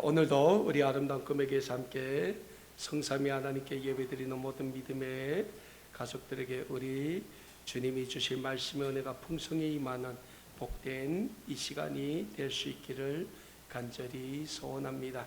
오늘도 우리 아름다운 꿈의 교회에서 함께 성삼위 하나님께 예배드리는 모든 믿음의 가족들에게 우리 주님이 주실 말씀의 은혜가 풍성히 임하는 복된 이 시간이 될 수 있기를 간절히 소원합니다.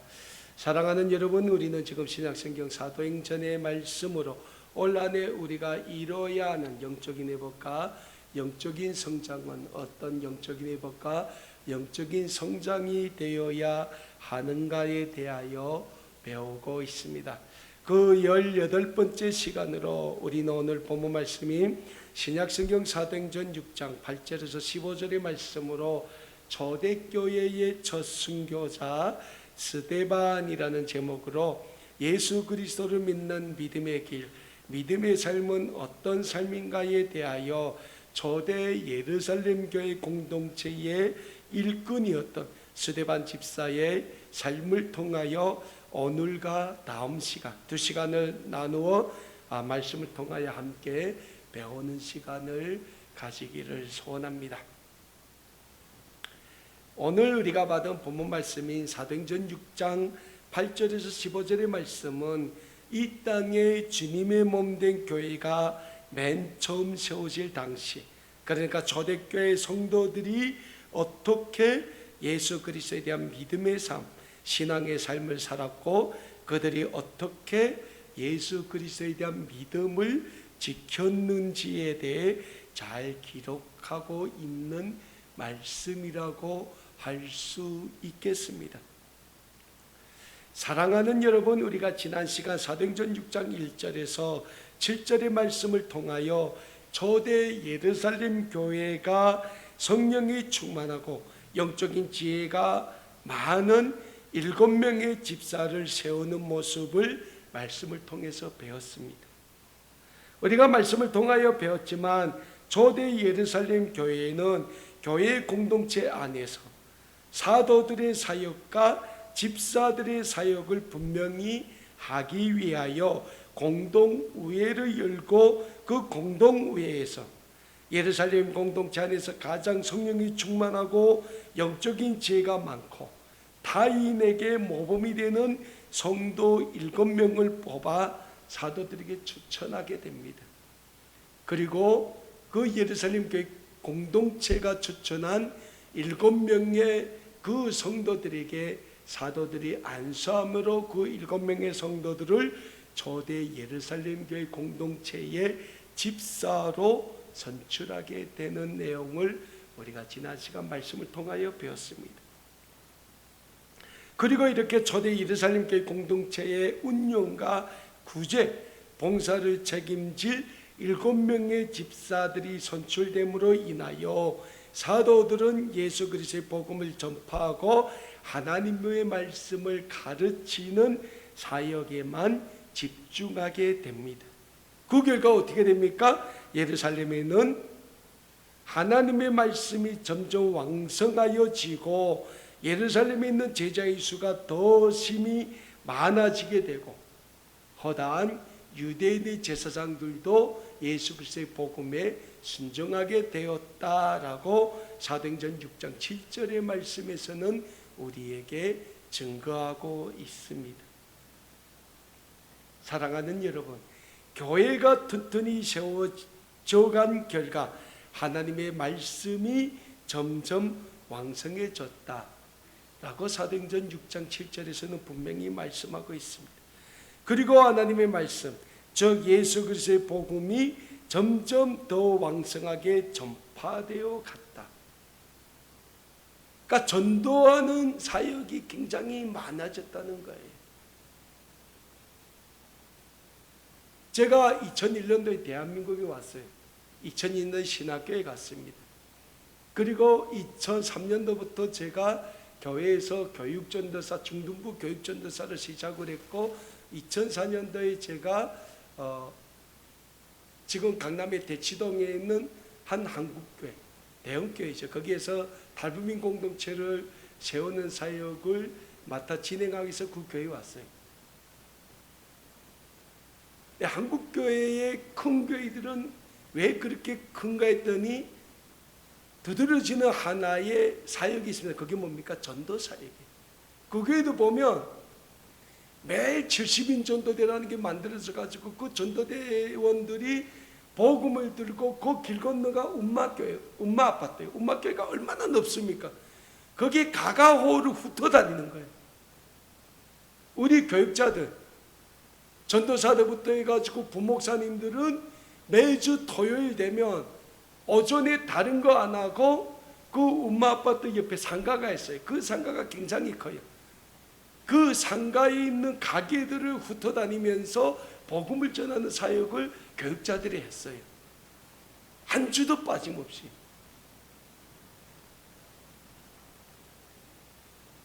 사랑하는 여러분, 우리는 지금 신약성경 사도행전의 말씀으로 올 한해 우리가 이뤄야 하는 영적인 회복과 영적인 성장은 어떤 영적인 회복과 영적인 성장이 되어야 하는가에 대하여 배우고 있습니다. 그 18번째 시간으로 우리는 오늘 본문 말씀인 신약성경 사도행전 6장 8절에서 15절의 말씀으로 초대교회의 첫 순교자 스데반이라는 제목으로 예수 그리스도를 믿는 믿음의 길, 믿음의 삶은 어떤 삶인가에 대하여 초대 예루살렘 교회 공동체의 일꾼이었던 스데반 집사의 삶을 통하여 오늘과 다음 시간 두 시간을 나누어 말씀을 통하여 함께 배우는 시간을 가지기를 소원합니다. 오늘 우리가 받은 본문 말씀인 사도행전 6장 8절에서 15절의 말씀은 이 땅에 주님의 몸된 교회가 맨 처음 세워질 당시, 그러니까 초대교회 성도들이 어떻게 예수 그리스도에 대한 믿음의 삶, 신앙의 삶을 살았고 그들이 어떻게 예수 그리스도에 대한 믿음을 지켰는지에 대해 잘 기록하고 있는 말씀이라고 할 수 있겠습니다. 사랑하는 여러분, 우리가 지난 시간 사도행전 6장 1절에서 7절의 말씀을 통하여 초대 예루살렘 교회가 성령이 충만하고 영적인 지혜가 많은 7명의 집사를 세우는 모습을 말씀을 통해서 배웠습니다. 우리가 말씀을 통하여 배웠지만 초대 예루살렘 교회는 교회 공동체 안에서 사도들의 사역과 집사들의 사역을 분명히 하기 위하여 공동의회를 열고 그 공동의회에서 예루살렘 공동체 안에서 가장 성령이 충만하고 영적인 지혜가 많고 타인에게 모범이 되는 성도 7명을 뽑아 사도들에게 추천하게 됩니다. 그리고 그 예루살렘 교회 공동체가 추천한 7명의 그 성도들에게 사도들이 안수함으로 그 7명의 성도들을 초대 예루살렘 교회 공동체의 집사로 선출하게 되는 내용을 우리가 지난 시간 말씀을 통하여 배웠습니다. 그리고 이렇게 초대 예루살렘 교회 공동체의 운영과 구제, 봉사를 책임질 7명의 집사들이 선출됨으로 인하여 사도들은 예수 그리스도의 복음을 전파하고 하나님의 말씀을 가르치는 사역에만 집중하게 됩니다. 그 결과 어떻게 됩니까? 예루살렘에는 하나님의 말씀이 점점 왕성하여지고 예루살렘에 있는 제자의 수가 더 심히 많아지게 되고 허다한 유대인의 제사장들도 예수 그리스도의 복음에 순종하게 되었다라고 사도행전 6장 7절의 말씀에서는 우리에게 증거하고 있습니다. 사랑하는 여러분, 교회가 튼튼히 세워져간 결과 하나님의 말씀이 점점 왕성해졌다라고 사도행전 6장 7절에서는 분명히 말씀하고 있습니다. 그리고 하나님의 말씀, 즉 예수 그리스도의 복음이 점점 더 왕성하게 전파되어 갔다. 그러니까 전도하는 사역이 굉장히 많아졌다는 거예요. 제가 2001년도에 대한민국에 왔어요. 2002년도에 신학교에 갔습니다. 그리고 2003년도부터 제가 교회에서 교육전도사, 중등부 교육전도사를 시작을 했고 2004년도에 제가 지금 강남의 대치동에 있는 한 한국교회, 대형교회죠. 거기에서 탈북민 공동체를 세우는 사역을 맡아 진행하기 위해서 그 교회에 왔어요. 한국교회의 큰 교회들은 왜 그렇게 큰가 했더니 두드러지는 하나의 사역이 있습니다. 그게 뭡니까? 전도 사역이에요. 그 교회도 보면 매일 70인 전도대라는 게 만들어져 가지고 그 전도대원들이 복음을 들고 그 길 건너가 운마교회, 운마아파트예요. 운마교회가 얼마나 넓습니까? 거기에 가가호를 훑어 다니는 거예요. 우리 교육자들, 전도사들부터 해가지고 부목사님들은 매주 토요일 되면 오전에 다른 거 안 하고 그 운마아파트 옆에 상가가 있어요. 그 상가가 굉장히 커요. 그 상가에 있는 가게들을 훑어 다니면서 복음을 전하는 사역을 교육자들이 했어요. 한 주도 빠짐없이.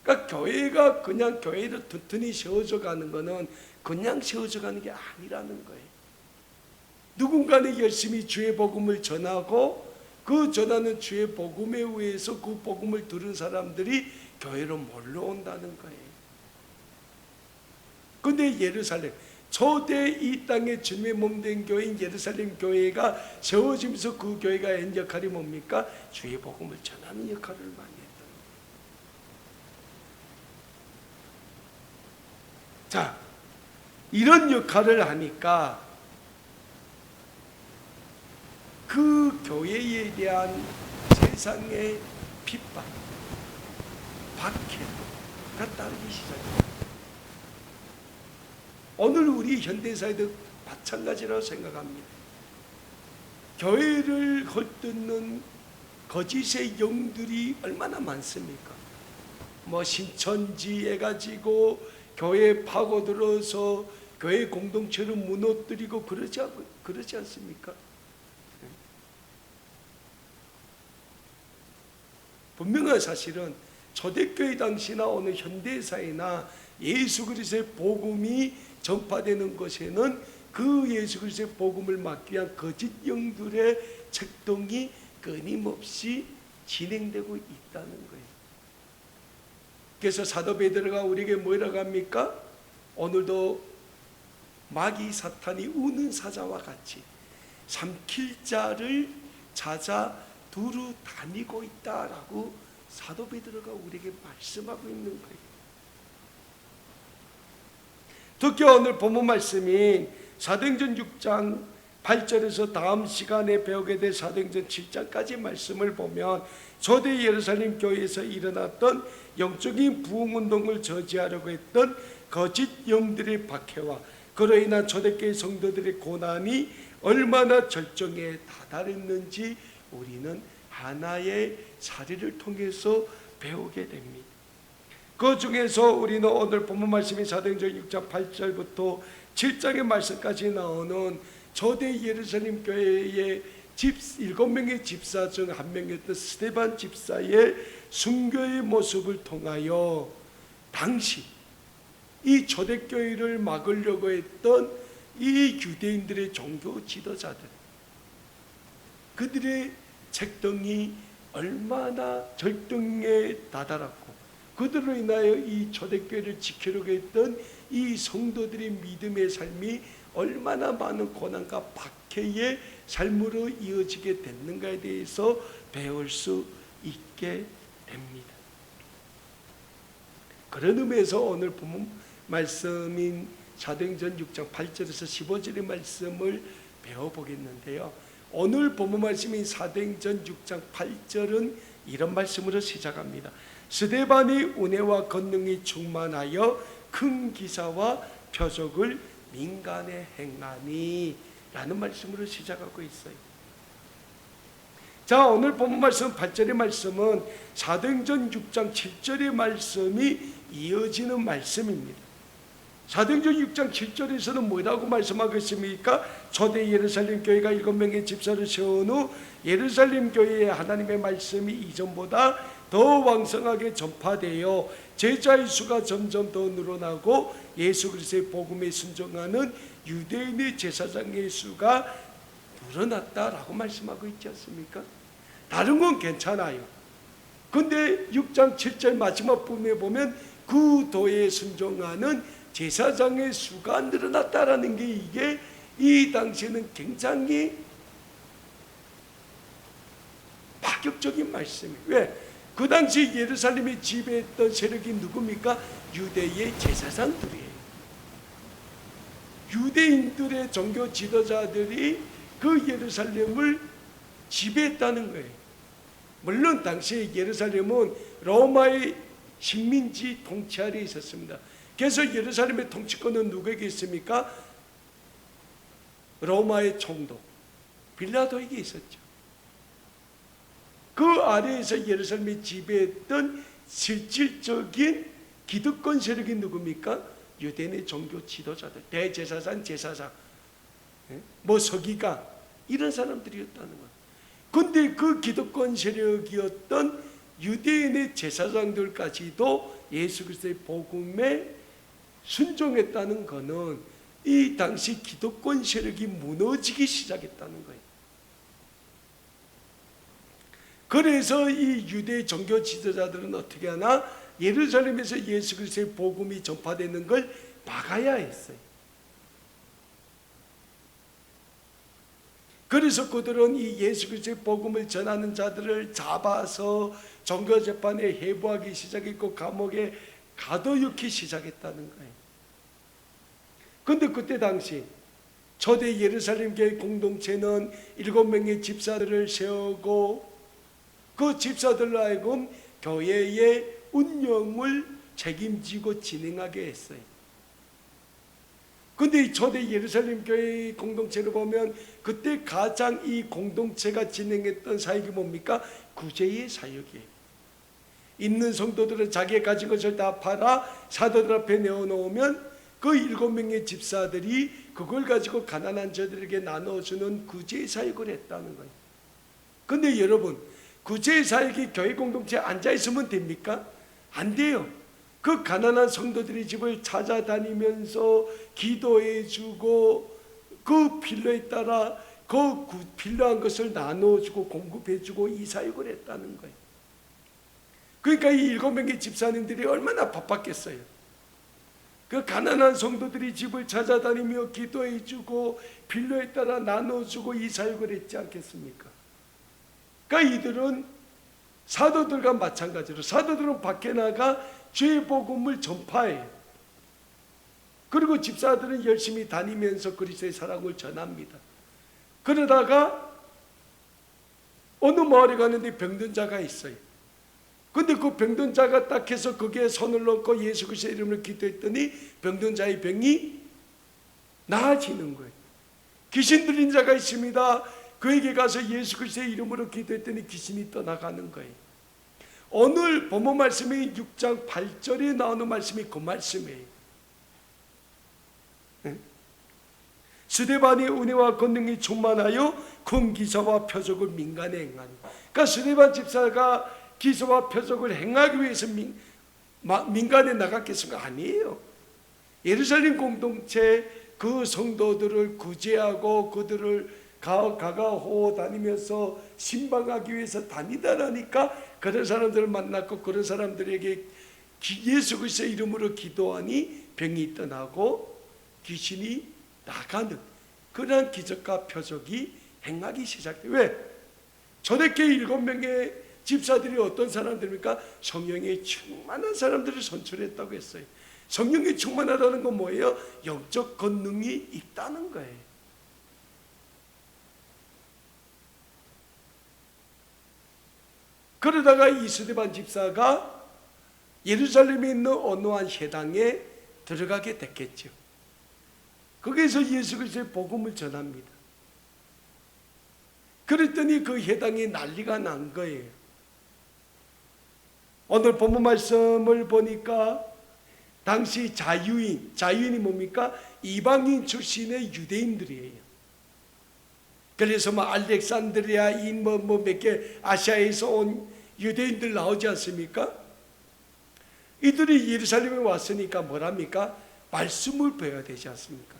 그러니까 교회가 그냥 교회를 튼튼히 세워져 가는 거는 그냥 세워져 가는 게 아니라는 거예요. 누군가는 열심히 주의 복음을 전하고 그 전하는 주의 복음에 의해서 그 복음을 들은 사람들이 교회로 몰려온다는 거예요. 근데 예루살렘, 초대 이 땅의 주님의 몸된 교회인 예루살렘 교회가 세워지면서 그 교회가 한 역할이 뭡니까? 주의 복음을 전하는 역할을 많이 했다. 자, 이런 역할을 하니까 그 교회에 대한 세상의 핍박, 박해가 따르기 시작합니다. 오늘 우리 현대사회도 마찬가지라고 생각합니다. 교회를 헐뜯는 거짓의 영들이 얼마나 많습니까? 뭐 신천지 해가지고 교회 파고들어서 교회 공동체를 무너뜨리고 그러지 않습니까? 분명한 사실은 초대교회 당시나 오늘 현대사회나 예수 그리스도의 복음이 전파되는 것에는 그 예수 그리스도의 복음을 막기 위한 거짓 영들의 책동이 끊임없이 진행되고 있다는 거예요. 그래서 사도 베드로가 우리에게 뭐라고 합니까? 오늘도 마귀 사탄이 우는 사자와 같이 삼킬 자를 찾아 두루 다니고 있다라고 사도 베드로가 우리에게 말씀하고 있는 거예요. 특히 오늘 본문 말씀인 사도행전 6장 8절에서 다음 시간에 배우게 될 사도행전 7장까지 말씀을 보면 초대 예루살렘 교회에서 일어났던 영적인 부흥운동을 저지하려고 했던 거짓 영들의 박해와 그로 인한 초대교회 성도들의 고난이 얼마나 절정에 다다랐는지 우리는 하나의 사례를 통해서 배우게 됩니다. 그 중에서 우리는 오늘 본문 말씀인 사도행전 6장 8절부터 7장의 말씀까지 나오는 초대 예루살렘 교회의 7명의 집사 중 한 명이었던 스데반 집사의 순교의 모습을 통하여 당시 이 초대교회를 막으려고 했던 이 유대인들의 종교 지도자들, 그들의 책동이 얼마나 절정에 다다랐고 그들로 인하여 이 초대교회를 지키려고 했던 이 성도들의 믿음의 삶이 얼마나 많은 고난과 박해의 삶으로 이어지게 됐는가에 대해서 배울 수 있게 됩니다. 그런 의미에서 오늘 본문 말씀인 사도행전 6장 8절에서 15절의 말씀을 배워보겠는데요. 오늘 본문 말씀인 사도행전 6장 8절은 이런 말씀으로 시작합니다. 스데반이 은혜와 권능이 충만하여 큰 기사와 표적을 민간에 행하니 라는 말씀으로 시작하고 있어요. 자, 오늘 본문 말씀 8절의 말씀은 사도행전 6장 7절의 말씀이 이어지는 말씀입니다. 사도행전 6장 7절에서는 뭐라고 말씀하고 있습니까? 초대 예루살렘 교회가 7명의 집사를 세운 후 예루살렘 교회에 하나님의 말씀이 이전보다 더 왕성하게 전파되어 제자의 수가 점점 더 늘어나고 예수 그리스도의 복음에 순종하는 유대인의 제사장의 수가 늘어났다라고 말씀하고 있지 않습니까? 다른 건 괜찮아요. 근데 6장 7절 마지막 부분에 보면 그 도에 순종하는 제사장의 수가 늘어났다라는 게 이게 이 당시에는 굉장히 파격적인 말씀이에요. 왜? 그 당시 예루살렘에 지배했던 세력이 누굽니까? 유대의 제사장들이에요. 유대인들의 종교 지도자들이 그 예루살렘을 지배했다는 거예요. 물론 당시 예루살렘은 로마의 식민지 통치 아래 있었습니다. 그래서 예루살렘의 통치권은 누구에게 있습니까? 로마의 총독 빌라도에게 있었죠. 그 아래에서 예루살렘을 지배했던 실질적인 기득권 세력이 누굽니까? 유대인의 종교 지도자들, 대제사장, 제사장, 뭐 서기관, 이런 사람들이었다는 거예요. 근데 그 기득권 세력이었던 유대인의 제사장들까지도 예수 그리스도의 복음에 순종했다는 것은 이 당시 기득권 세력이 무너지기 시작했다는 거예요. 그래서 이 유대 종교 지도자들은 어떻게 하나? 예루살렘에서 예수 그리스도의 복음이 전파되는 걸 막아야 했어요. 그래서 그들은 이 예수 그리스도의 복음을 전하는 자들을 잡아서 종교재판에 해부하기 시작했고 감옥에 가둬놓기 시작했다는 거예요. 그런데 그때 당시 초대 예루살렘 교회 공동체는 7명의 집사들을 세우고 그 집사들로 하여금 교회의 운영을 책임지고 진행하게 했어요. 그런데 초대 예루살렘 교회 공동체를 보면 그때 가장 이 공동체가 진행했던 사역이 뭡니까? 구제의 사역이에요. 있는 성도들은 자기가 가진 것을 다 팔아 사도들 앞에 내어놓으면 그 7명의 집사들이 그걸 가지고 가난한 자들에게 나눠주는 구제의 사역을 했다는 거예요. 그런데 여러분, 구제의 사역이 교회 공동체에 앉아있으면 됩니까? 안 돼요. 그 가난한 성도들의 집을 찾아다니면서 기도해주고 그 필요에 따라 그 필요한 것을 나눠주고 공급해주고 이 사역을 했다는 거예요. 그러니까 이 7명의 집사님들이 얼마나 바빴겠어요. 그 가난한 성도들이 집을 찾아다니며 기도해주고 필요에 따라 나눠주고 이 사역을 했지 않겠습니까? 그러니까 이들은 사도들과 마찬가지로 사도들은 밖에 나가 죄의 복음을 전파해요. 그리고 집사들은 열심히 다니면서 그리스도의 사랑을 전합니다. 그러다가 어느 마을에 가는데 병든 자가 있어요. 근데 그 병든 자가 딱 해서 거기에 손을 넣고 예수 그리스도의 이름으로 기도했더니 병든 자의 병이 나아지는 거예요. 귀신 들린 자가 있습니다. 그에게 가서 예수 그리스도의 이름으로 기도했더니 귀신이 떠나가는 거예요. 오늘 본문 말씀이 6장 8절에 나오는 말씀이 그 말씀이에요. 스데반이 은혜와 권능이 충만하여 큰 기사와 표적을 민간에 행하니. 그러니까 스데반 집사가 기사와 표적을 행하기 위해서 민간에 나갔겠습니까? 아니에요. 예루살렘 공동체 그 성도들을 구제하고 그들을 가가호 다니면서 신방하기 위해서 다니다라니까 그런 사람들을 만났고 그런 사람들에게 예수 그리스도의 이름으로 기도하니 병이 떠나고 귀신이 나가는 그러한 기적과 표적이 행하기 시작해요. 왜? 초대교회 7명의 집사들이 어떤 사람들입니까? 성령에 충만한 사람들을 선출했다고 했어요. 성령에 충만하다는 건 뭐예요? 영적 권능이 있다는 거예요. 그러다가 이 스데반 집사가 예루살렘에 있는 어느 한 회당에 들어가게 됐겠죠. 거기서 예수 그리스도의 복음을 전합니다. 그랬더니 그 회당에 난리가 난 거예요. 오늘 본문 말씀을 보니까 당시 자유인이 뭡니까? 이방인 출신의 유대인들이에요. 그래서 뭐 알렉산드리아인 몇 개 아시아에서 온 유대인들 나오지 않습니까? 이들이 예루살렘에 왔으니까 뭐랍니까? 말씀을 배워야 되지 않습니까?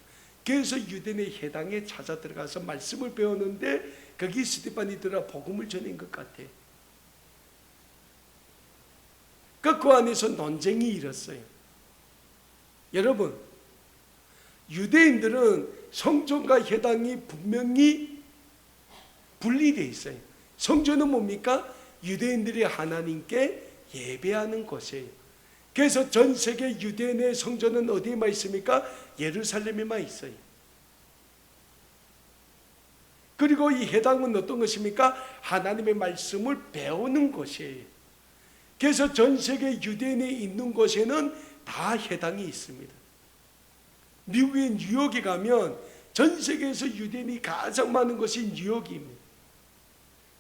그래서 유대인의 회당에 찾아 들어가서 말씀을 배웠는데 거기 스데반이들아 복음을 전한 것 같아요. 그 안에서 논쟁이 일었어요. 여러분, 유대인들은 성전과 회당이 분명히 분리되어 있어요. 성전은 뭡니까? 유대인들이 하나님께 예배하는 곳이에요. 그래서 전 세계 유대인의 성전은 어디에만 있습니까? 예루살렘에만 있어요. 그리고 이 회당은 어떤 것입니까? 하나님의 말씀을 배우는 곳이에요. 그래서 전 세계 유대인이 있는 곳에는 다 회당이 있습니다. 미국의 뉴욕에 가면 전 세계에서 유대인이 가장 많은 것이 뉴욕입니다.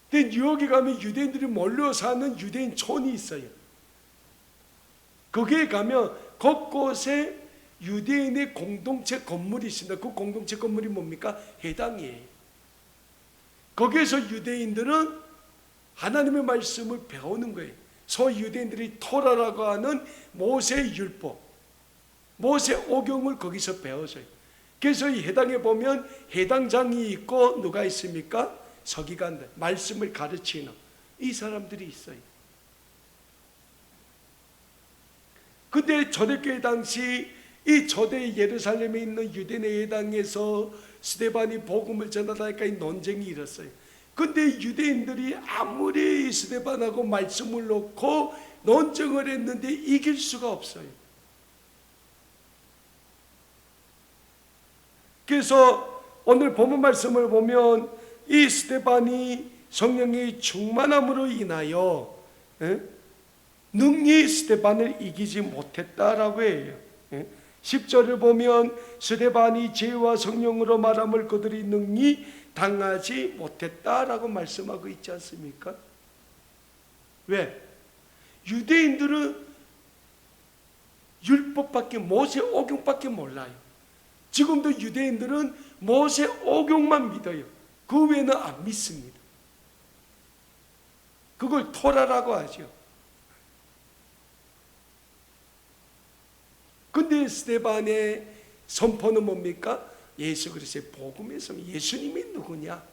근데 뉴욕에 가면 유대인들이 몰려 사는 유대인 촌이 있어요. 거기에 가면 곳곳에 유대인의 공동체 건물이 있습니다. 그 공동체 건물이 뭡니까? 회당이에요. 거기에서 유대인들은 하나님의 말씀을 배우는 거예요. 소위 유대인들이 토라라고 하는 모세의 율법, 모세 오경을 거기서 배워서요. 그래서 이 회당에 보면 회당장이 있고 누가 있습니까? 서기관들, 말씀을 가르치는 이 사람들이 있어요. 근데 초대교회 당시 이 초대 예루살렘에 있는 유대인의 회당에서 스데반이 복음을 전하다니까 이 논쟁이 일었어요. 근데 유대인들이 아무리 스데반하고 말씀을 놓고 논쟁을 했는데 이길 수가 없어요. 그래서 오늘 본문 말씀을 보면 이 스데반이 성령의 충만함으로 인하여 능히 스데반을 이기지 못했다라고 해요. 10절을 보면 스데반이 죄와 성령으로 말함을 그들이 능히 당하지 못했다라고 말씀하고 있지 않습니까? 왜? 유대인들은 율법밖에, 모세 오경밖에 몰라요. 지금도 유대인들은 모세 오경만 믿어요. 그 외에는 안 믿습니다. 그걸 토라라고 하죠. 근데 스데반의 선포는 뭡니까? 예수 그리스도의 복음에서 예수님이 누구냐?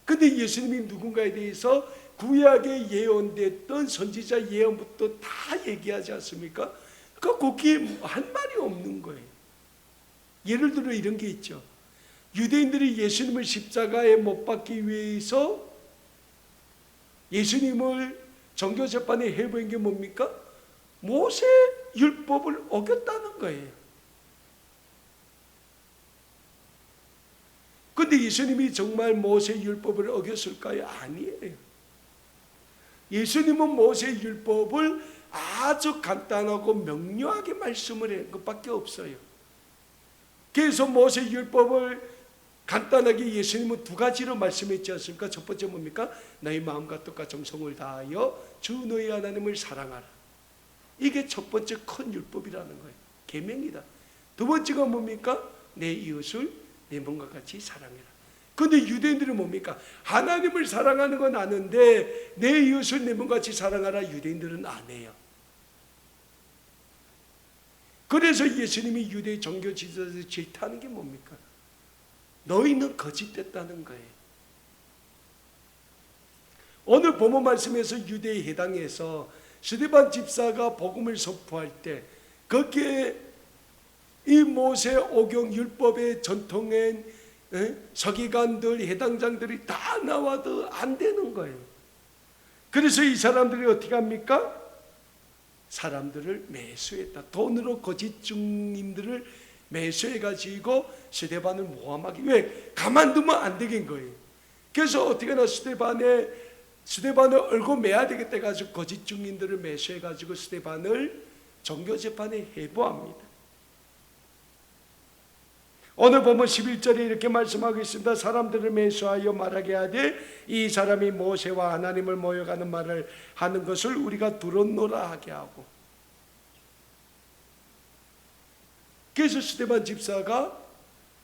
근데 예수님이 누군가에 대해서 구약에 예언됐던 선지자 예언부터 다 얘기하지 않습니까? 그러니까 거기에 한 말이 없는 거예요. 예를 들어 이런 게 있죠. 유대인들이 예수님을 십자가에 못 박기 위해서 예수님을 정교재판에 해부한 게 뭡니까? 모세 율법을 어겼다는 거예요. 근데 예수님이 정말 모세 율법을 어겼을까요? 아니에요. 예수님은 모세 율법을 아주 간단하고 명료하게 말씀을 한 것밖에 없어요. 그래서 모세 율법을 간단하게 예수님은 두 가지로 말씀했지 않습니까? 첫 번째 뭡니까? 너희 마음과 뜻과 정성을 다하여 주 너희 하나님을 사랑하라. 이게 첫 번째 큰 율법이라는 거예요. 계명이다. 두 번째가 뭡니까? 내 이웃을 내 몸과 같이 사랑해라. 근데 유대인들은 뭡니까? 하나님을 사랑하는 건 아는데 내 이웃을 내 몸과 같이 사랑하라. 유대인들은 안 해요. 그래서 예수님이 유대 종교 지도자들을 질타하는 게 뭡니까? 너희는 거짓됐다는 거예요. 오늘 본문 말씀에서 유대의 해당에서 스데반 집사가 복음을 선포할 때 거기에 이 모세 오경 율법의 전통엔 서기관들, 해당장들이 다 나와도 안 되는 거예요. 그래서 이 사람들이 어떻게 합니까? 사람들을 매수했다. 돈으로 거짓 증인들을 매수해가지고 스데반을 모함하기. 왜? 가만두면 안 되는 거예요. 그래서 어떻게 하나 스데반을 얼고 매야 되겠다 해가지고 거짓 증인들을 매수해가지고 스데반을 정교재판에 해부합니다. 오늘 보면 11절에 이렇게 말씀하고 있습니다. 사람들을 매수하여 말하게 하되 이 사람이 모세와 하나님을 모욕하는 말을 하는 것을 우리가 들었노라 하게 하고. 그래서 스데반 집사가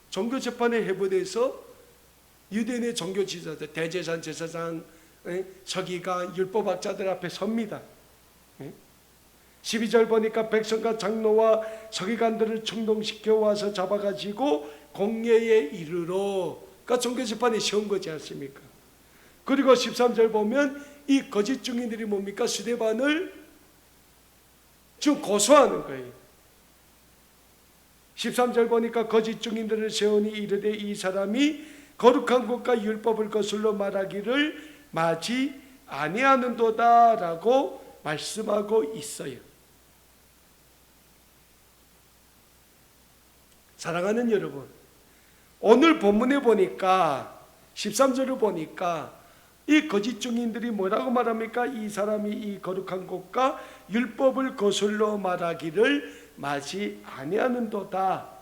정교재판에 해부돼서 유대인의 정교지도자들, 대제사장, 제사장, 서기관, 율법학자들 앞에 섭니다. 12절 보니까 백성과 장로와 서기관들을 충동시켜 와서 잡아가지고 공회에 이르러, 그러니까 정교재판에 세운 거지 않습니까? 그리고 13절 보면 이 거짓 증인들이 뭡니까? 스데반을 지금 고소하는 거예요. 13절 보니까 거짓 증인들을 세우니 이르되 이 사람이 거룩한 것과 율법을 거슬러 말하기를 마지 아니하는도다라고 말씀하고 있어요. 사랑하는 여러분, 오늘 본문에 보니까 13절을 보니까 이 거짓 증인들이 뭐라고 말합니까? 이 사람이 이 거룩한 곳과 율법을 거슬러 말하기를 마치 아니하는도다.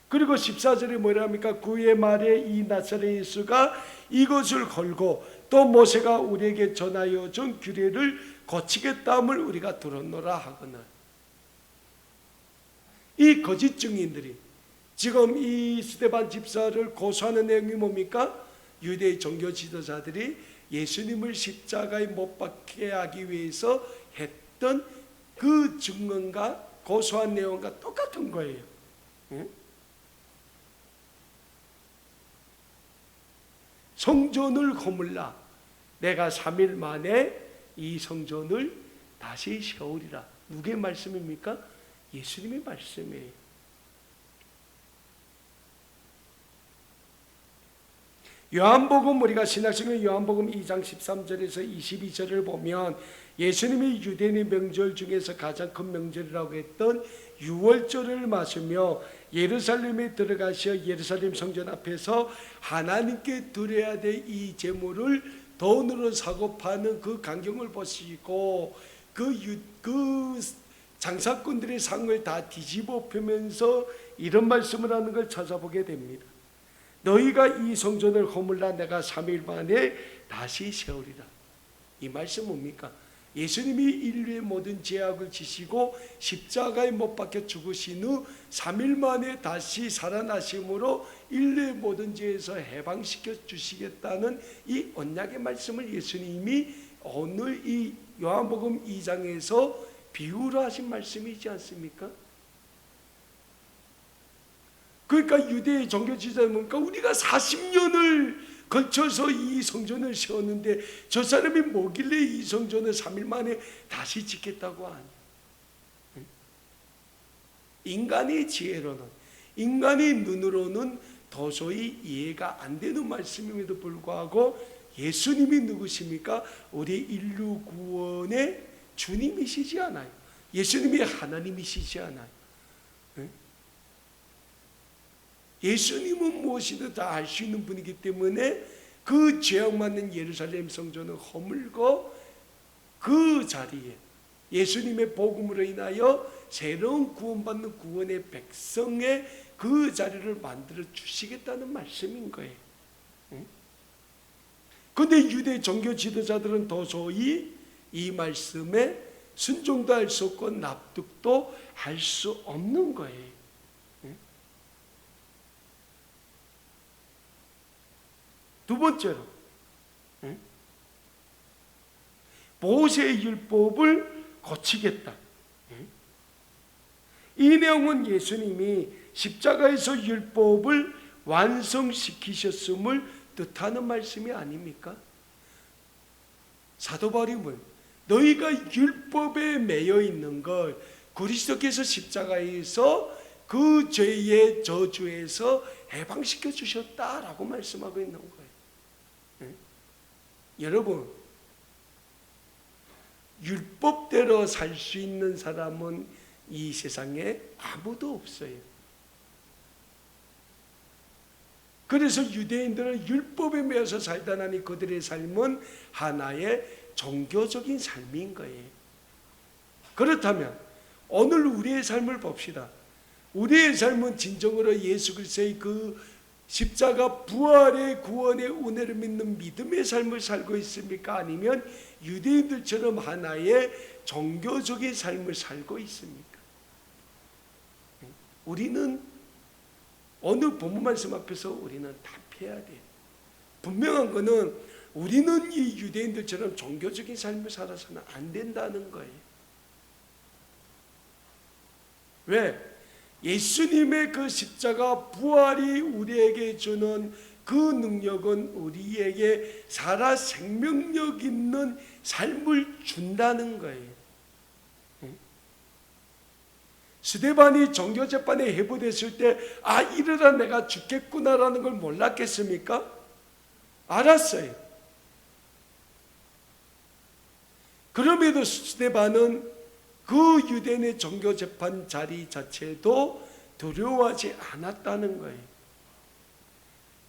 그리고 14절에 뭐라 합니까? 그의 말에 이 나사렛 예수가 이것을 걸고 또 모세가 우리에게 전하여 준 규례를 고치겠다함을 우리가 들었노라 하거늘. 이 거짓 증인들이 지금 이 스데반 집사를 고소하는 내용이 뭡니까? 유대 종교 지도자들이 예수님을 십자가에 못 박게 하기 위해서 했던 그 증언과 고소한 내용과 똑같은 거예요. 응? 성전을 허물라 내가 3일 만에 이 성전을 다시 세우리라. 누구의 말씀입니까? 예수님의 말씀이에요. 요한복음, 우리가 신학생의 요한복음 2장 13절에서 22절을 보면 예수님이 유대인의 명절 중에서 가장 큰 명절이라고 했던 유월절을 맞으며 예루살렘에 들어가셔 예루살렘 성전 앞에서 하나님께 드려야 될 이 제물을 돈으로 사고 파는 그 광경을 보시고 그 장사꾼들의 상을 다 뒤집어 펴면서 이런 말씀을 하는 걸 찾아보게 됩니다. 너희가 이 성전을 허물라 내가 3일 만에 다시 세우리라. 이 말씀 뭡니까? 예수님이 인류의 모든 죄악을 지시고 십자가에 못 박혀 죽으신 후 3일 만에 다시 살아나심으로 인류의 모든 죄에서 해방시켜 주시겠다는 이 언약의 말씀을 예수님이 오늘 이 요한복음 2장에서 비유로 하신 말씀이지 않습니까? 그러니까 유대의 종교지도자는 뭡니까? 우리가 40년을 걸쳐서 이 성전을 세웠는데 저 사람이 뭐길래 이 성전을 3일 만에 다시 짓겠다고 하냐. 인간의 지혜로는, 인간의 눈으로는 도저히 이해가 안 되는 말씀임에도 불구하고 예수님이 누구십니까? 우리 인류 구원의 주님이시지 않아요? 예수님이 하나님이시지 않아요? 예수님은 무엇이든 다 알 수 있는 분이기 때문에 그 죄악 많은 예루살렘 성전을 허물고 그 자리에 예수님의 복음으로 인하여 새로운 구원받는 구원의 백성의 그 자리를 만들어 주시겠다는 말씀인 거예요. 그런데 유대 종교 지도자들은 도저히 이 말씀에 순종도 할 수 없고 납득도 할 수 없는 거예요. 두 번째로 모세의 율법을 고치겠다. 이 내용은 예수님이 십자가에서 율법을 완성시키셨음을 뜻하는 말씀이 아닙니까? 사도 바울이 너희가 율법에 매여 있는 걸 그리스도께서 십자가에서 그 죄의 저주에서 해방시켜 주셨다라고 말씀하고 있는 거예요. 여러분, 율법대로 살 수 있는 사람은 이 세상에 아무도 없어요. 그래서 유대인들은 율법에 매여서 살다나니 그들의 삶은 하나의 종교적인 삶인 거예요. 그렇다면 오늘 우리의 삶을 봅시다. 우리의 삶은 진정으로 예수 그리스도의 그 십자가 부활의 구원의 은혜를 믿는 믿음의 삶을 살고 있습니까? 아니면 유대인들처럼 하나의 종교적인 삶을 살고 있습니까? 우리는 어느 본문 말씀 앞에서 우리는 답해야 돼요. 분명한 것은 우리는 이 유대인들처럼 종교적인 삶을 살아서는 안 된다는 거예요. 왜? 예수님의 그 십자가 부활이 우리에게 주는 그 능력은 우리에게 살아 생명력 있는 삶을 준다는 거예요. 스데반이 종교재판에 해부됐을 때 이러다 내가 죽겠구나라는 걸 몰랐겠습니까? 알았어요. 그럼에도 스데반은 그 유대인의 종교재판 자리 자체도 두려워하지 않았다는 거예요.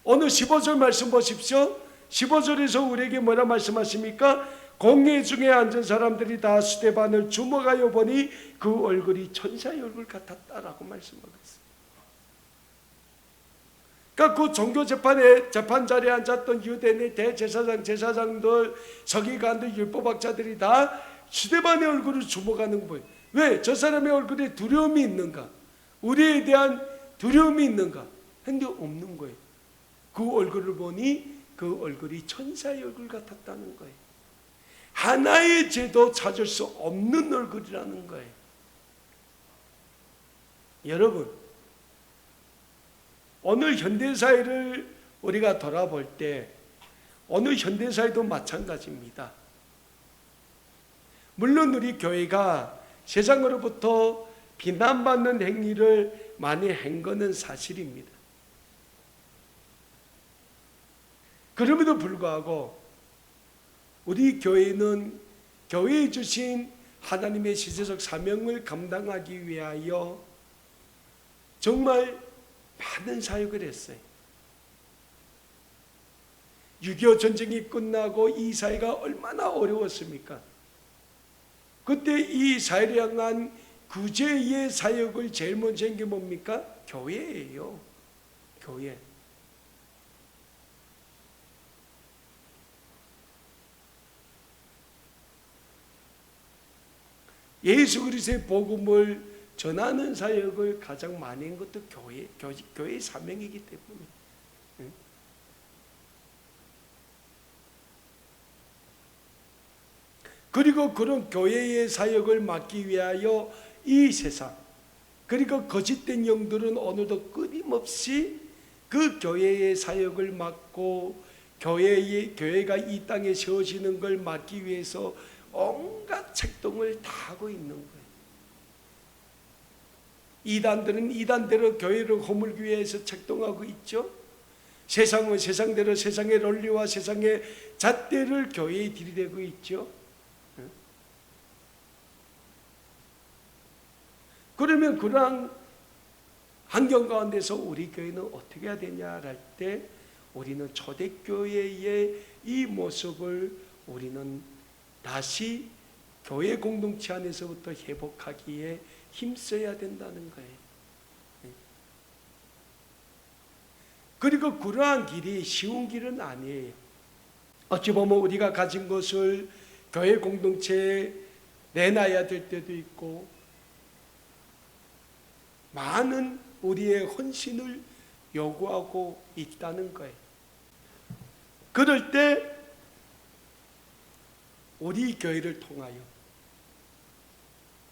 오늘 15절 말씀 보십시오. 15절에서 우리에게 뭐라 말씀하십니까? 공회 중에 앉은 사람들이 다 스데반을 주목하여 보니 그 얼굴이 천사의 얼굴 같았다라고 말씀하고 있어요. 그러니까 그 종교재판에 재판 자리에 앉았던 유대인의 대제사장, 제사장들, 서기관들, 율법학자들이 다 스데반의 얼굴을 주목하는 거예요. 왜? 저 사람의 얼굴에 두려움이 있는가? 우리에 대한 두려움이 있는가? 근데 없는 거예요. 그 얼굴을 보니 그 얼굴이 천사의 얼굴 같았다는 거예요. 하나의 죄도 찾을 수 없는 얼굴이라는 거예요. 여러분, 오늘 현대사회를 우리가 돌아볼 때 오늘 현대사회도 마찬가지입니다. 물론 우리 교회가 세상으로부터 비난받는 행위를 많이 한 것은 사실입니다. 그럼에도 불구하고 우리 교회는 교회에 주신 하나님의 시대적 사명을 감당하기 위하여 정말 많은 사역을 했어요. 6.25 전쟁이 끝나고 이 사회가 얼마나 어려웠습니까? 그때 이 사회를 향한 구제의 사역을 제일 먼저 한 게 뭡니까? 교회예요. 교회. 예수 그리스도의 복음을 전하는 사역을 가장 많이 한 것도 교회의 사명이기 때문에. 그리고 그런 교회의 사역을 맡기 위하여 이 세상, 그리고 거짓된 영들은 오늘도 끊임없이 그 교회의 사역을 맡고 교회가 이 땅에 세워지는 걸 막기 위해서 온갖 책동을 다 하고 있는 거예요. 이단들은 이단대로 교회를 허물기 위해서 책동하고 있죠. 세상은 세상대로 세상의 논리와 세상의 잣대를 교회에 들이대고 있죠. 그러면 그러한 환경 가운데서 우리 교회는 어떻게 해야 되냐 할 때 우리는 초대교회의 이 모습을 우리는 다시 교회 공동체 안에서부터 회복하기에 힘써야 된다는 거예요. 그리고 그러한 길이 쉬운 길은 아니에요. 어찌 보면 우리가 가진 것을 교회 공동체에 내놔야 될 때도 있고 많은 우리의 헌신을 요구하고 있다는 거예요. 그럴 때 우리 교회를 통하여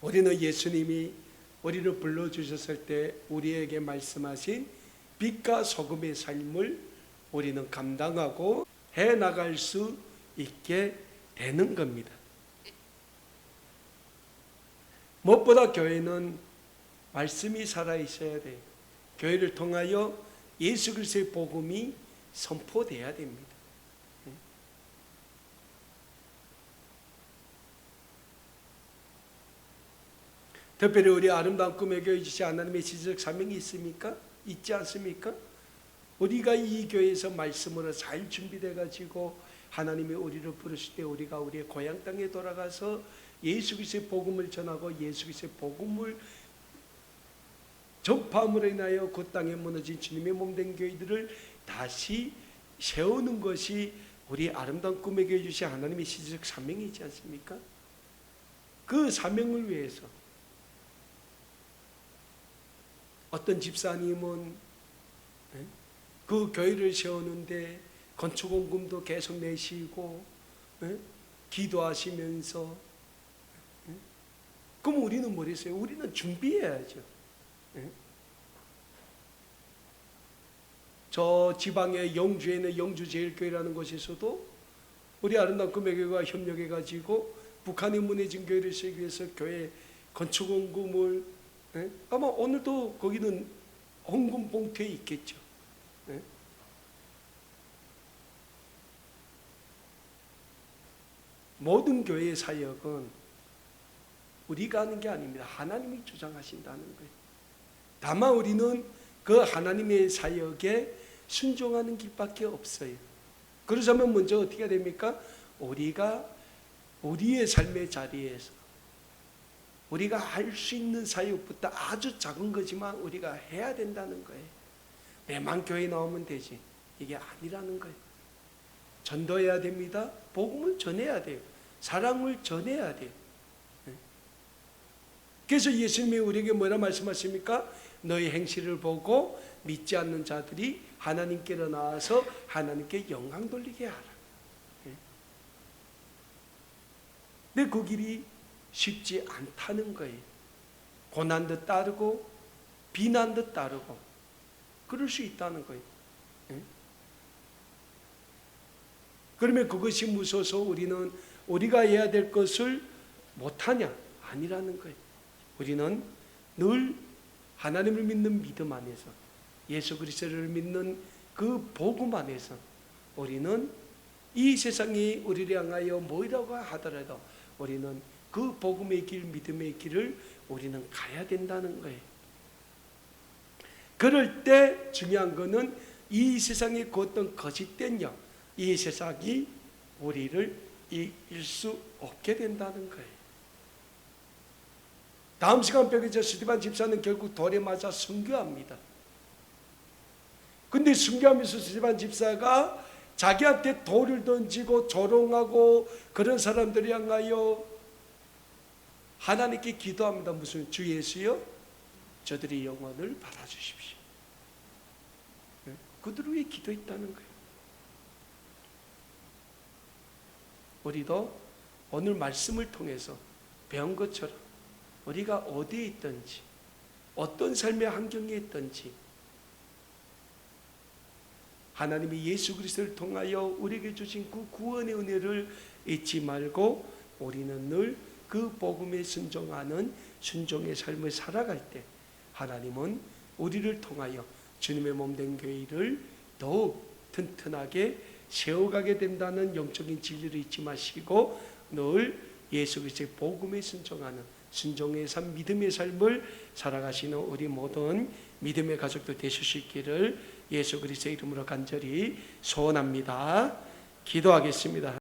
우리는 예수님이 우리를 불러주셨을 때 우리에게 말씀하신 빛과 소금의 삶을 우리는 감당하고 해나갈 수 있게 되는 겁니다. 무엇보다 교회는 말씀이 살아있어야 돼요. 교회를 통하여 예수 그리스도의 복음이 선포돼야 됩니다. 특별히 우리 아름다운 꿈의 교회 주신 하나님의 지적 사명이 있습니까? 있지 않습니까? 우리가 이 교회에서 말씀으로 잘 준비돼 가지고 하나님이 우리를 부르실 때 우리가 우리의 고향 땅에 돌아가서 예수 그리스도의 복음을 전하고 예수 그리스도의 복음을 전파함으로 인하여 그 땅에 무너진 주님의 몸된 교회들을 다시 세우는 것이 우리 아름다운 꿈의 교회 주신 하나님의 시대적 사명이지 않습니까? 그 사명을 위해서 어떤 집사님은 그 교회를 세우는데 건축원금도 계속 내시고 기도하시면서 그럼 우리는 뭐랬어요? 우리는 준비해야죠. 저 지방의 영주에 있는 영주제일교회라는 곳에서도 우리 아름다운 금혜교회가 협력해가지고 북한에 무너진 교회를 세우기 위해서 교회 건축원금을 아마 오늘도 거기는 헌금 봉투에 있겠죠. 모든 교회의 사역은 우리가 하는 게 아닙니다. 하나님이 주장하신다는 거예요. 다만 우리는 그 하나님의 사역에 순종하는 길밖에 없어요. 그러자면 먼저 어떻게 해야 됩니까? 우리가 우리의 삶의 자리에서 우리가 할 수 있는 사역부터 아주 작은 거지만 우리가 해야 된다는 거예요. 매만 교회 나오면 되지, 이게 아니라는 거예요. 전도해야 됩니다. 복음을 전해야 돼요. 사랑을 전해야 돼요. 그래서 예수님이 우리에게 뭐라 말씀하십니까? 너희 행실을 보고 믿지 않는 자들이 하나님께로 나와서 하나님께 영광 돌리게 하라. 근데 그 길이 쉽지 않다는 거예요. 고난도 따르고 비난도 따르고 그럴 수 있다는 거예요. 그러면 그것이 무서워서 우리가 해야 될 것을 못하냐? 아니라는 거예요. 우리는 늘 하나님을 믿는 믿음 안에서, 예수 그리스도를 믿는 그 복음 안에서 우리는 이 세상이 우리를 향하여 뭐라고 하더라도 우리는 그 복음의 길, 믿음의 길을 우리는 가야 된다는 거예요. 그럴 때 중요한 것은 이 세상의 그 어떤 거짓된 영, 이 세상이 우리를 이길 수 없게 된다는 거예요. 다음 시간벽에 스데반 집사는 결국 돌에 맞아 순교합니다. 근데 순교하면서 스데반 집사가 자기한테 돌을 던지고 조롱하고 그런 사람들이 향하여 하나님께 기도합니다. 무슨 주 예수여, 저들의 영혼을 받아주십시오. 그들을 위해 기도했다는 거예요. 우리도 오늘 말씀을 통해서 배운 것처럼 우리가 어디에 있든지 어떤 삶의 환경에 있든지 하나님이 예수 그리스도를 통하여 우리에게 주신 그 구원의 은혜를 잊지 말고 우리는 늘 그 복음에 순종하는 순종의 삶을 살아갈 때 하나님은 우리를 통하여 주님의 몸된 교회를 더욱 튼튼하게 세워가게 된다는 영적인 진리를 잊지 마시고 늘 예수 그리스도의 복음에 순종하는 순종의 삶, 믿음의 삶을 살아가시는 우리 모든 믿음의 가족도 되실 수 있기를 예수 그리스도의 이름으로 간절히 소원합니다. 기도하겠습니다.